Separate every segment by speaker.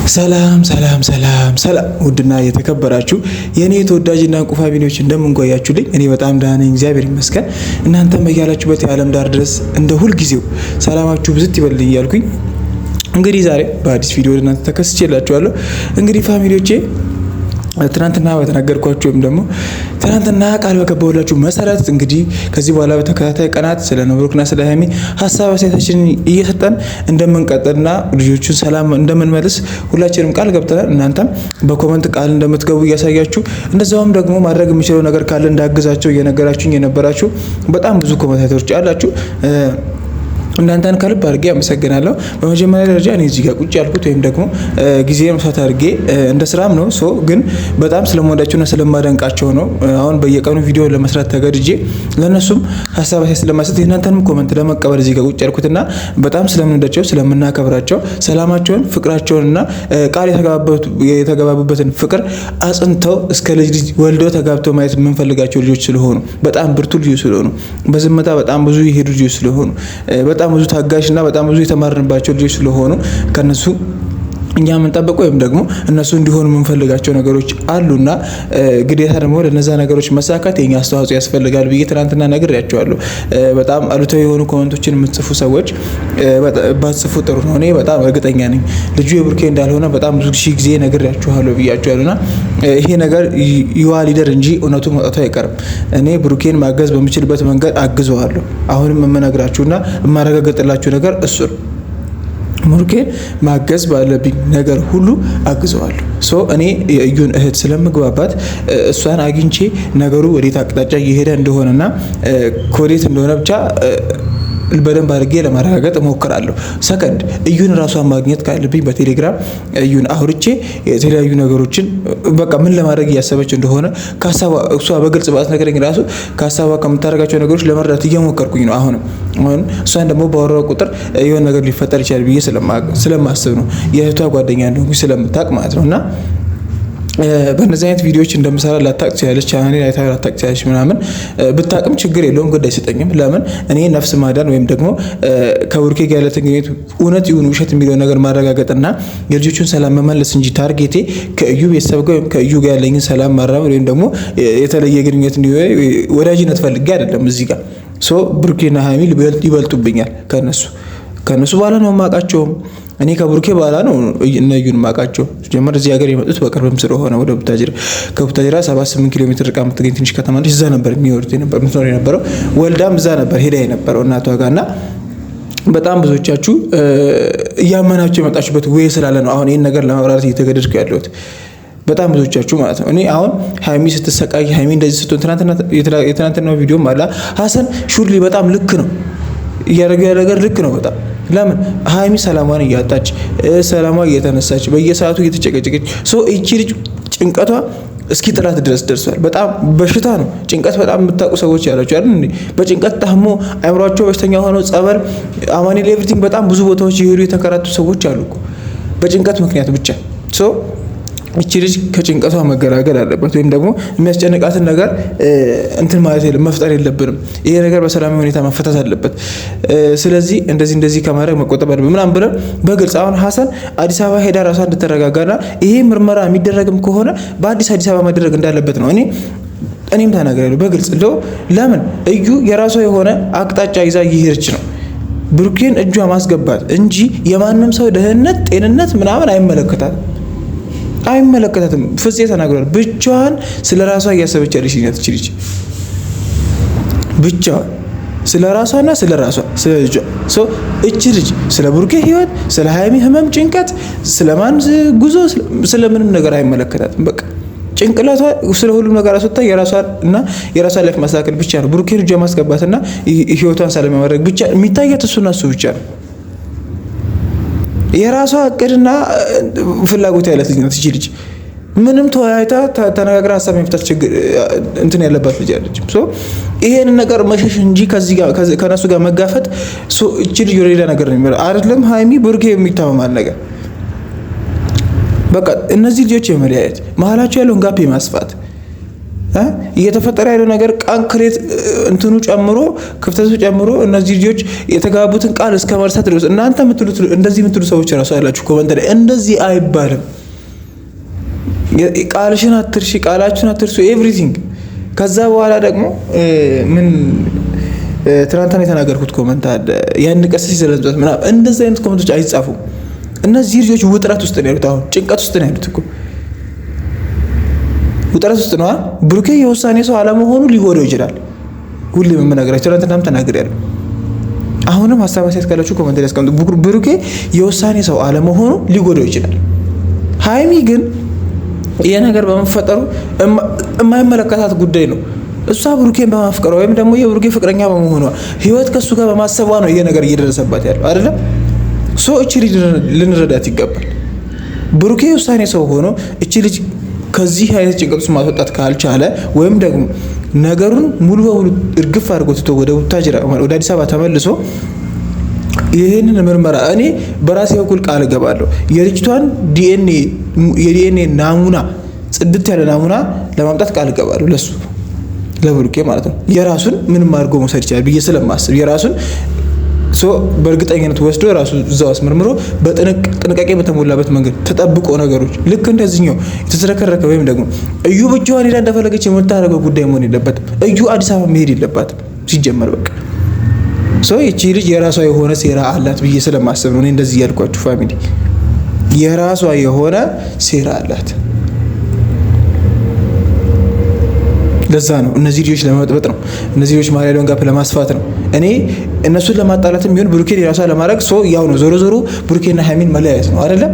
Speaker 1: ሰላም ሰላም ሰላም ሰላም ውድና የተከበራችሁ የኔ ተወዳጅና እንቁ ፋሚሊዎች እንደምን ቆያችሁልኝ? እኔ በጣም ደህና ነኝ፣ እግዚአብሔር ይመስገን። እናንተም በያላችሁበት የዓለም ዳር ድረስ እንደ ሁልጊዜው ሰላማችሁ ብዝት ይበልልኝ እያልኩኝ እንግዲህ ዛሬ በአዲስ ቪዲዮ እናንተ ተከስቼላችኋለሁ። እንግዲህ ፋሚሊዎቼ ትናንትና በተናገርኳችሁ ወይም ደግሞ ትናንትና ቃል በገባሁላችሁ መሰረት እንግዲህ ከዚህ በኋላ በተከታታይ ቀናት ስለ ብሩክና ስለ ሀይሚ ሀሳብ አስተያየታችንን እየሰጠን እንደምንቀጥልና ልጆቹን ሰላም እንደምንመልስ ሁላችንም ቃል ገብተናል። እናንተም በኮመንት ቃል እንደምትገቡ እያሳያችሁ እንደዛውም ደግሞ ማድረግ የሚችለው ነገር ካለ እንዳግዛቸው እየነገራችሁኝ የነበራችሁ በጣም ብዙ ኮመንታተሮች አላችሁ። እናንተን ከልብ አድርጌ አመሰግናለሁ። በመጀመሪያ ደረጃ እኔ እዚህ ጋር ቁጭ ያልኩት ወይም ደግሞ ጊዜን መስዋዕት አድርጌ እንደ ስራም ነው ግን ግን ስለምወዳቸውና ስለማደንቃቸው ነው። አሁን በየቀኑ ቪዲዮ ለመስራት ተገድጄ ለነሱም ሀሳብ ስለማሰጥ የእናንተንም ኮመንት ለመቀበል እዚህ ጋር ቁጭ ያልኩትና በጣም ስለምንወዳቸው ስለምናከብራቸው ሰላማቸውን ፍቅራቸውንና ቃል የተገባቡበትን ፍቅር አጽንተው እስከ ልጅ ወልደው ተጋብተው ማየት የምንፈልጋቸው ልጆች ስለሆኑ በጣም ብርቱ ልጆች ስለሆኑ በዝምታ በጣም ብዙ የሄዱ ልጆች ስለሆኑ በጣም ብዙ ታጋሽና በጣም ብዙ የተማርንባቸው ልጆች ስለሆኑ ከነሱ እኛ የምንጠብቀው ወይም ደግሞ እነሱ እንዲሆኑ የምንፈልጋቸው ነገሮች አሉና ግዴታ ደግሞ ለነዛ ነገሮች መሳካት የኛ አስተዋጽኦ ያስፈልጋል ብዬ ትናንትና ነግሬያቸዋለሁ። በጣም አሉታዊ የሆኑ ኮሜንቶችን የምትጽፉ ሰዎች ባትጽፉ ጥሩ ነው። እኔ በጣም እርግጠኛ ነኝ ልጁ የብሩኬ እንዳልሆነ በጣም ብዙ ጊዜ ነግሬያቸዋለሁ ብያቸዋለሁና ይሄ ነገር ይዋ ሊደር እንጂ እውነቱ መውጣቱ አይቀርም። እኔ ብሩኬን ማገዝ በምችልበት መንገድ አግዘዋለሁ። አሁንም የምነግራችሁና የማረጋግጥላችሁ ነገር እሱ ነው። ብሩኬን ማገዝ ባለብኝ ነገር ሁሉ አግዘዋለሁ። እኔ የእዩን እህት ስለምግባባት እሷን አግኝቼ ነገሩ ወዴት አቅጣጫ እየሄደ እንደሆነና ኮዴት እንደሆነ ብቻ በደንብ አድርጌ ለማረጋገጥ እሞክራለሁ። ሰከንድ እዩን ራሷን ማግኘት ካለብኝ በቴሌግራም እዩን አውርቼ የተለያዩ ነገሮችን በቃ ምን ለማድረግ እያሰበች እንደሆነ ከሀሳቧ እሷ በግልጽ ባስ ነገረኝ ራሱ ከሀሳቧ ከምታደርጋቸው ነገሮች ለመረዳት እየሞከርኩኝ ነው። አሁን እሷን ደግሞ ባወራው ቁጥር የሆነ ነገር ሊፈጠር ይችላል ብዬ ስለማስብ ነው። የእህቷ ጓደኛ እንደሆንኩኝ ስለምታውቅ ማለት ነው። እና በእነዚህ አይነት ቪዲዮዎች እንደምሰራ ላታቅ ትችላለች፣ ቻናሌ ላይ ላታቅ ትችላለች ምናምን ብታቅም ችግር የለውም፣ ጉዳይ አይሰጠኝም። ለምን እኔ ነፍስ ማዳን ወይም ደግሞ ከብሩኬ ጋር ያለ ግንኙነት እውነት ይሁን ውሸት የሚለውን ነገር ማረጋገጥና የልጆቹን ሰላም መመለስ እንጂ ታርጌቴ ከእዩ ቤተሰብ ጋር ወይም ከእዩ ጋር ያለኝን ሰላም ማራመድ ወይም ደግሞ የተለየ ግንኙነት ወዳጅነት ፈልጌ አይደለም። እዚህ ጋር ብሩኬና ሀይሚ ይበልጡብኛል። ከነሱ በኋላ ነው የማውቃቸውም። እኔ ከብሩኬ በኋላ ነው እነዩን ማቃቸው። ጀመር እዚህ ሀገር የመጡት በቅርብም ስለሆነ ወደ ቡታጅራ ከቡታጅራ 78 ኪሎ ሜትር ርቃ የምትገኝ ትንሽ ከተማ ነች። እዛ ነበር የምትኖር የነበረው። ወልዳም እዛ ነበር ሄዳ የነበረው እናቷ ጋርና በጣም ብዙዎቻችሁ እያመናችሁ የመጣችሁበት ወይ ስላለ ነው አሁን ይሄን ነገር ለማብራራት እየተገደድኩ ያለሁት። በጣም ብዙዎቻችሁ ማለት ነው። እኔ አሁን ሀይሚ ስትሰቃይ ሀይሚ እንደዚህ ስትሆን የትናንትናው ቪዲዮ ማላ ሀሰን ሹርሊ በጣም ልክ ነው እያደረገው ነገር ልክ ነው በጣም ለምን ሀይሚ ሰላሟን እያጣች ሰላሟ እየተነሳች በየሰዓቱ እየተጨቀጨቀች እቺ ልጅ ጭንቀቷ እስኪ ጥላት ድረስ ደርሷል። በጣም በሽታ ነው ጭንቀት። በጣም የምታውቁ ሰዎች ያላችሁ አይደል እንዴ? በጭንቀት ታሞ አይምሯቸው በሽተኛ ሆነው ጸበል አማኑኤል ኤቭሪቲንግ በጣም ብዙ ቦታዎች የሄዱ የተከራቱ ሰዎች አሉ እኮ በጭንቀት ምክንያት ብቻ። እቺ ልጅ ከጭንቀቷ መገላገል አለበት፣ ወይም ደግሞ የሚያስጨንቃትን ነገር እንትን ማለት መፍጠር የለብንም። ይሄ ነገር በሰላማዊ ሁኔታ መፈታት አለበት። ስለዚህ እንደዚህ ከማድረግ መቆጠብ አለብን ምናምን ብለን በግልጽ አሁን ሀሰን አዲስ አበባ ሄዳ ራሷ እንድትረጋጋና ይሄ ምርመራ የሚደረግም ከሆነ በአዲስ አበባ መደረግ እንዳለበት ነው እኔም ተናግሬያለሁ በግልጽ። ለምን እዩ የራሷ የሆነ አቅጣጫ ይዛ እየሄደች ነው። ብሩኬን እጇ ማስገባት እንጂ የማንም ሰው ደህንነት ጤንነት ምናምን አይመለከታትም። ፍፄ ተናግሯል። ብቻዋን ስለ ራሷ እያሰበች ያለች ልጅ ልጅ ብቻዋን ስለ ራሷና ስለ ራሷ ስለ ልጇ እቺ ልጅ ስለ ብሩኬ ህይወት፣ ስለ ሀይሚ ህመም፣ ጭንቀት፣ ስለማን ጉዞ፣ ስለምንም ነገር አይመለከታትም። በቃ ጭንቅላቷ ስለ ሁሉም ነገር አስወጣ የራሷን ላይፍ ማስተካከል ብቻ ነው። ብሩኬን እጇ ማስገባትና ህይወቷን ሰላም ማድረግ ብቻ የሚታያት እሱና እሱ ብቻ ነው። የራሷ እቅድና ፍላጎት ያላት ልጅ ናት እቺ ልጅ። ምንም ተወያይታ ተነጋግራ ሀሳብ የመፍታት ችግር እንትን ያለባት ልጅ አለች። ይሄን ነገር መሸሽ እንጂ ከነሱ ጋር መጋፈጥ እቺ ልጅ ወሬዳ ነገር ነው የሚለው አይደለም። ሀይሚ ብሩኬ የሚታመማል ነገር በቃ እነዚህ ልጆች የመለያየት መሀላቸው ያለውን ጋፕ የማስፋት እየተፈጠረ ያለው ነገር ቃንክሬት እንትኑ ጨምሮ ክፍተቱ ጨምሮ እነዚህ ልጆች የተጋቡትን ቃል እስከ መርሳት ድረስ እናንተ የምትሉት እንደዚህ የምትሉ ሰዎች ራሱ ያላችሁ ኮመንት ላይ እንደዚህ አይባልም። ቃልሽን አትርሺ፣ ቃላችሁን አትርሱ፣ ኤቭሪቲንግ። ከዛ በኋላ ደግሞ ምን ትናንትና የተናገርኩት ኮመንት አለ ያን ቀስ ሲዘለዝበት ምናምን እንደዚህ አይነት ኮመንቶች አይጻፉም። እነዚህ ልጆች ውጥረት ውስጥ ነው ያሉት፣ አሁን ጭንቀት ውስጥ ነው ያሉት እኮ ውጥረት ውስጥ ነው። ብሩኬ የውሳኔ ሰው አለመሆኑ ሊጎዳው ይችላል። ሁሌም የምነግራችሁ ትናንትናም ተናግሬያለሁ። አሁንም ሀሳብ አስተያየት ካላችሁ ኮሜንት ላይ አስቀምጡ። ብሩኬ የውሳኔ ሰው አለመሆኑ ሊጎዳው ይችላል። ሃይሚ ግን ይሄ ነገር በመፈጠሩ የማይመለከታት ጉዳይ ነው። እሷ ብሩኬን በማፍቀሯ ወይም ደግሞ የብሩኬ ፍቅረኛ በመሆኗ ህይወት ከሱ ጋር በማሰቧ ነው ይሄ ነገር እየደረሰባት ያለው አይደለም። እቺ ልጅ ልንረዳት ይገባል። ብሩኬ የውሳኔ ሰው ሆኖ እቺ ልጅ ከዚህ አይነት ጭንቀት ውስጥ ማስወጣት ካልቻለ ወይም ደግሞ ነገሩን ሙሉ በሙሉ እርግፍ አድርጎ ትቶ ወደ ቡታጅራ ወደ አዲስ አበባ ተመልሶ ይህንን ምርመራ እኔ በራሴ በኩል ቃል እገባለሁ የልጅቷን የዲኤንኤ ናሙና ጽድት ያለ ናሙና ለማምጣት ቃል እገባለሁ ለሱ ለብሩኬ ማለት ነው። የራሱን ምንም አድርጎ መውሰድ ይችላል ብዬ ስለማስብ የራሱን በእርግጠኝነት ወስዶ ራሱ እዛው አስመርምሮ በጥንቃቄ በተሞላበት መንገድ ተጠብቆ ነገሮች ልክ እንደዚህኛው የተዝረከረከ ወይም ደግሞ እዩ ብቻዋን ሄዳ እንደፈለገች የምታደርገው ጉዳይ መሆን የለበትም። እዩ አዲስ አበባ መሄድ የለባትም ሲጀመር በቃ ይቺ ልጅ የራሷ የሆነ ሴራ አላት ብዬ ስለማስብ ነው እኔ እንደዚህ ያልኳችሁ ፋሚሊ። የራሷ የሆነ ሴራ አላት። ለዛ ነው እነዚህ ልጆች ለመጥበጥ ነው እነዚህ ልጆች ማሪያውን ጋፕ ለማስፋት ነው። እኔ እነሱን ለማጣላትም ቢሆን ብሩኬን የራሷ ለማድረግ ያው ነው ዞሮ ዞሮ ብሩኬና ሃይሚን መለያየት ነው አይደለም።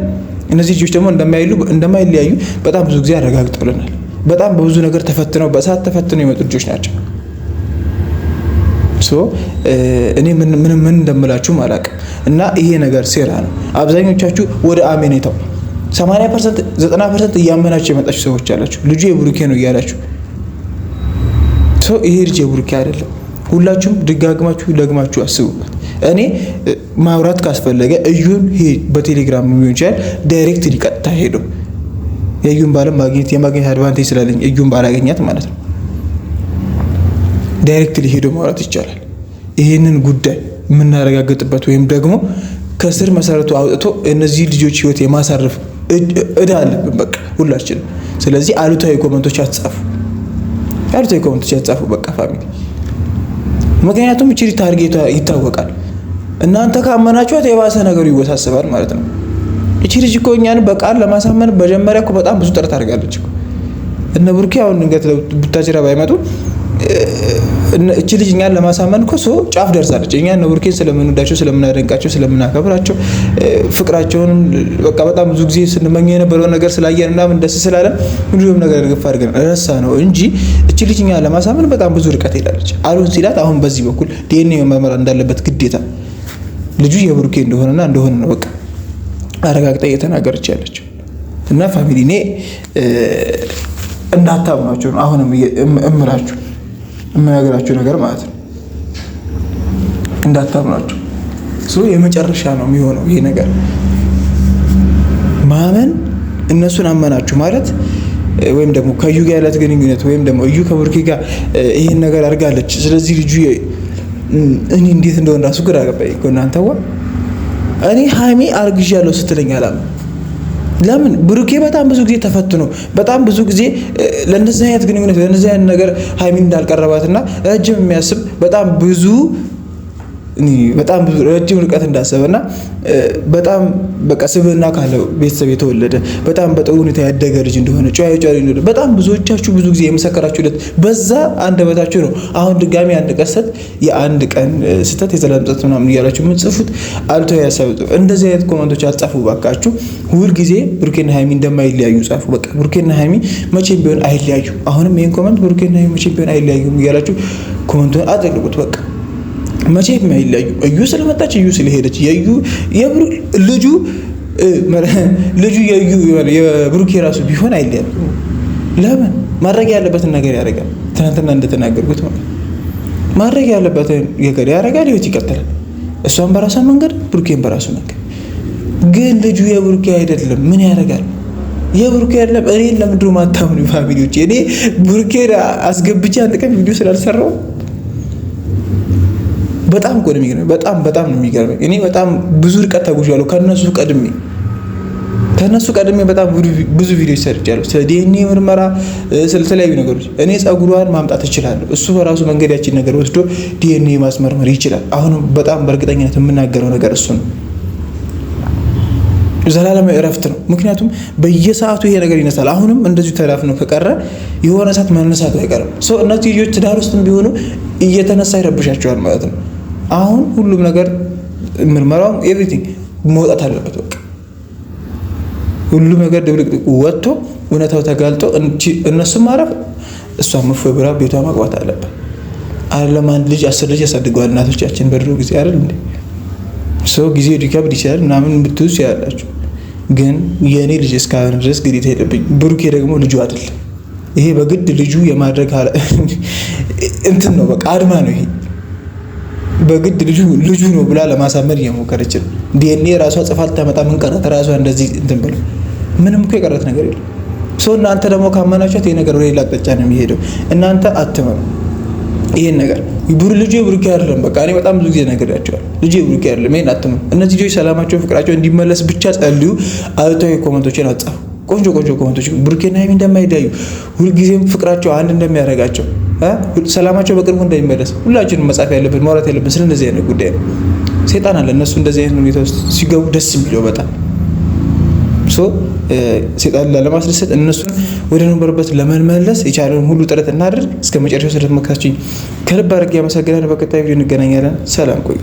Speaker 1: እነዚህ ልጆች ደግሞ እንደማይለያዩ በጣም ብዙ ጊዜ አረጋግጠውልናል። በጣም በብዙ ነገር ተፈትነው በእሳት ተፈትነው የመጡ ልጆች ናቸው። እኔ ምን እንደምላችሁ አላውቅም። እና ይሄ ነገር ሴራ ነው። አብዛኞቻችሁ ወደ አሜኔታው 80% 90% እያመናችሁ የመጣችሁ ሰዎች አላችሁ። ልጁ የብሩኬ ነው እያላችሁ ይሄ ልጅ የብሩኬ አይደለም። ሁላችሁም ደግማችሁ አስቡበት። እኔ ማውራት ካስፈለገ እዩን በቴሌግራም ሊሆን ይችላል ዳይሬክት ሊቀጥታ ሄዶ የእዩን ባለም የማግኘት አድቫንቴጅ ስላለኝ እዩን ባላገኛት ማለት ነው ዳይሬክት ሊሄዶ ማውራት ይቻላል። ይሄንን ጉዳይ የምናረጋግጥበት ወይም ደግሞ ከስር መሰረቱ አውጥቶ እነዚህ ልጆች ህይወት የማሳረፍ እዳ አለብን በቃ ሁላችንም። ስለዚህ አሉታዊ ኮሜንቶች አትጻፉ። በቃ ፋሚሊ። ምክንያቱም እቺ ታርጌቷ ይታወቃል። እናንተ ካመናችኋት የባሰ ነገሩ ይወሳሰባል ማለት ነው። እቺ ልጅ እኮ እኛን በቃል ለማሳመን መጀመሪያ እኮ በጣም ብዙ ጥረት አድርጋለች እኮ። እነ ብሩኬ አሁን ድንገት ቡታጅራ ባይመጡ እቺ ልጅ እኛን ለማሳመን እኮ ጫፍ ደርሳለች። እኛ እነ ብሩኬን ስለምንወዳቸው ስለምናደንቃቸው ስለምናከብራቸው ፍቅራቸውን በቃ በጣም ብዙ ጊዜ ስንመኝ የነበረው ነገር ስላየን ምናምን ደስ ስላለን ሁሉም ነገር ግፍ አድርገን ረሳ ነው እንጂ እቺ ልጅ እኛን ለማሳመን በጣም ብዙ ርቀት ሄዳለች። አሉን ሲላት አሁን በዚህ በኩል ዲኤንኤ መመርመር እንዳለበት ግዴታ ልጁ የብሩኬ እንደሆነ ነው በቃ አረጋግጣ እየተናገረች ያለችው። እና ፋሚሊ እኔ እንዳታምናችሁ ነው አሁንም የምነግራችሁ ነገር ማለት ነው። እንዳታምናችሁ የመጨረሻ ነው የሚሆነው ይሄ ነገር። ማመን እነሱን አመናችሁ ማለት ወይም ደግሞ ከዩ ጋር ያላት ግንኙነት ወይም ደግሞ እዩ ከብሩኬ ጋር ይሄን ነገር አድርጋለች። ስለዚህ ልጁ እኔ እንዴት እንደሆነ ራሱ ግራ ገባኝ እኮ እናንተዋ። እኔ ሃይሚ አርግዣለሁ ስትለኝ አላምን። ለምን ብሩኬ በጣም ብዙ ጊዜ ተፈትኖ በጣም ብዙ ጊዜ ለነዚህ አይነት ግንኙነት ለነዚህ አይነት ነገር ሃይሚን እንዳልቀረባትና ረጅም የሚያስብ በጣም ብዙ ረጅም ርቀት እንዳሰበና በጣም በቃ ስብዕና ካለው ቤተሰብ የተወለደ በጣም በጥሩ ሁኔታ ያደገ ልጅ እንደሆነ ጨዋይ እንደሆነ በጣም ብዙዎቻችሁ ብዙ ጊዜ የመሰከራችሁለት በዛ አንደበታችሁ ነው። አሁን ድጋሚ አንድ ቀሰት የአንድ ቀን ስተት የተለምጸት ምናምን እያላችሁ የምትጽፉት አልተው ያሳውጡ። እንደዚህ አይነት ኮሜንቶች አልጻፉ ባካችሁ። ሁል ጊዜ ብሩኬና ሃይሚ እንደማይለያዩ ጻፉ። በቃ ብሩኬና ሃይሚ መቼም ቢሆን አይለያዩ። አሁንም ይሄን ኮሜንት ብሩኬና ሃይሚ መቼም ቢሆን አይለያዩ እያላችሁ ኮሜንቱን አጥልቁት። በቃ መቼም አይለያዩ። እዩ ስለመጣች እዩ ስለሄደች ልጁ የብሩኬ ራሱ ቢሆን አይለያዩ። ለምን ማድረግ ያለበትን ነገር ያደርጋል። ትናንትና እንደተናገርኩት ማድረግ ያለበትን ነገር ያደርጋል። ህይወት ይቀጥላል። እሷን በራሷ መንገድ ብሩኬን በራሱ መንገድ። ግን ልጁ የብሩኬ አይደለም ምን ያደርጋል? የብሩኬ አይደለም። እኔን ለምንድን ነው የማታምኑኝ ፋሚሊዎች? እኔ ብሩኬን አስገብቼ አንድ ቀን ቪዲዮ ስላልሰራው በጣም እኮ ነው የሚገርመኝ። በጣም ነው የሚገርመኝ። እኔ በጣም ብዙ ርቀት ተጉዣለሁ ከነሱ ቀድሜ በጣም ብዙ ቪዲዮ ሰርቻለሁ። ስለ ዲኤንኤ ምርመራ፣ ስለተለያዩ ነገሮች። እኔ ጸጉሯን ማምጣት እችላለሁ። እሱ በራሱ መንገድ ያችን ነገር ወስዶ ዲኤንኤ ማስመርመር ይችላል። አሁንም በጣም በእርግጠኝነት የምናገረው ነገር እሱ ነው። ዘላለማዊ እረፍት ነው። ምክንያቱም በየሰዓቱ ይሄ ነገር ይነሳል። አሁንም እንደዚሁ ተዳፍኖ ከቀረ የሆነ ሰዓት መነሳቱ አይቀርም። እነዚህ ልጆች ትዳር ውስጥም ቢሆኑ እየተነሳ ይረብሻቸዋል ማለት ነው። አሁን ሁሉም ነገር ምርመራውም ኤቭሪቲንግ መውጣት አለበት። በቃ ሁሉም ነገር ድብልቅልቁ ወጥቶ እውነታው ተጋልጦ እነሱም ማረፍ እሷም እፎይ ብላ ቤቷ መግባት አለበት። አይደለም አንድ ልጅ 10 ልጅ ያሳድገዋል እናቶቻችን በድሮ ጊዜ አይደል እንዴ? ጊዜ ሊከብድ ይችላል ምናምን ብትውስ ያላችሁ፣ ግን የእኔ ልጅ እስካሁን ድረስ ግዴታ የለብኝ። ብሩኬ ደግሞ ልጁ አይደለም። ይሄ በግድ ልጁ የማድረግ እንትን ነው፣ በቃ አድማ ነው ይሄ። በግድ ልጁ ነው ብላ ለማሳመን እየሞከረች ነው። ዲኤንኤ ራሷ ጽፋ ልታመጣ ምን ቀራት? ራሷ እንደዚህ እንትን ብለው ምንም እኮ የቀረት ነገር የለም። እናንተ ደግሞ ካመናችኋት ይሄ ነገር ወደ ሌላ አቅጣጫ ነው የሚሄደው። እናንተ አትመኑ ይሄን ነገር። ልጁ የብሩኬ አይደለም። በቃ እኔ በጣም ብዙ ጊዜ ነግሬያቸዋለሁ። ልጁ የብሩኬ አይደለም። ይሄን አትመኑ። እነዚህ ልጆች ሰላማቸው፣ ፍቅራቸው እንዲመለስ ብቻ ጸልዩ። አሉታዊ ኮመንቶችን አጻፉ። ቆንጆ ኮመንቶች ብሩኬና ሀይሚ እንደማይዳዩ፣ ሁልጊዜም ፍቅራቸው አንድ እንደሚያደርጋቸው፣ ሰላማቸው በቅርቡ እንደሚመለስ ሁላችንም መጻፍ ያለብን ማውራት ያለብን ስለ እንደዚህ አይነት ጉዳይ ነው። ሴጣን አለ እነሱ እንደዚህ አይነት ሁኔታ ውስጥ ሲገቡ ደስ የሚለው በጣም ሴጣን ላለማስደሰት እነሱን ወደ ነበሩበት ለመመለስ የቻለውን ሁሉ ጥረት እናድርግ። እስከ መጨረሻው ስለተመለከታችሁኝ ከልብ አድርጌ አመሰግናለሁ። በቀጣይ ቪዲዮ እንገናኛለን። ሰላም ቆዩ።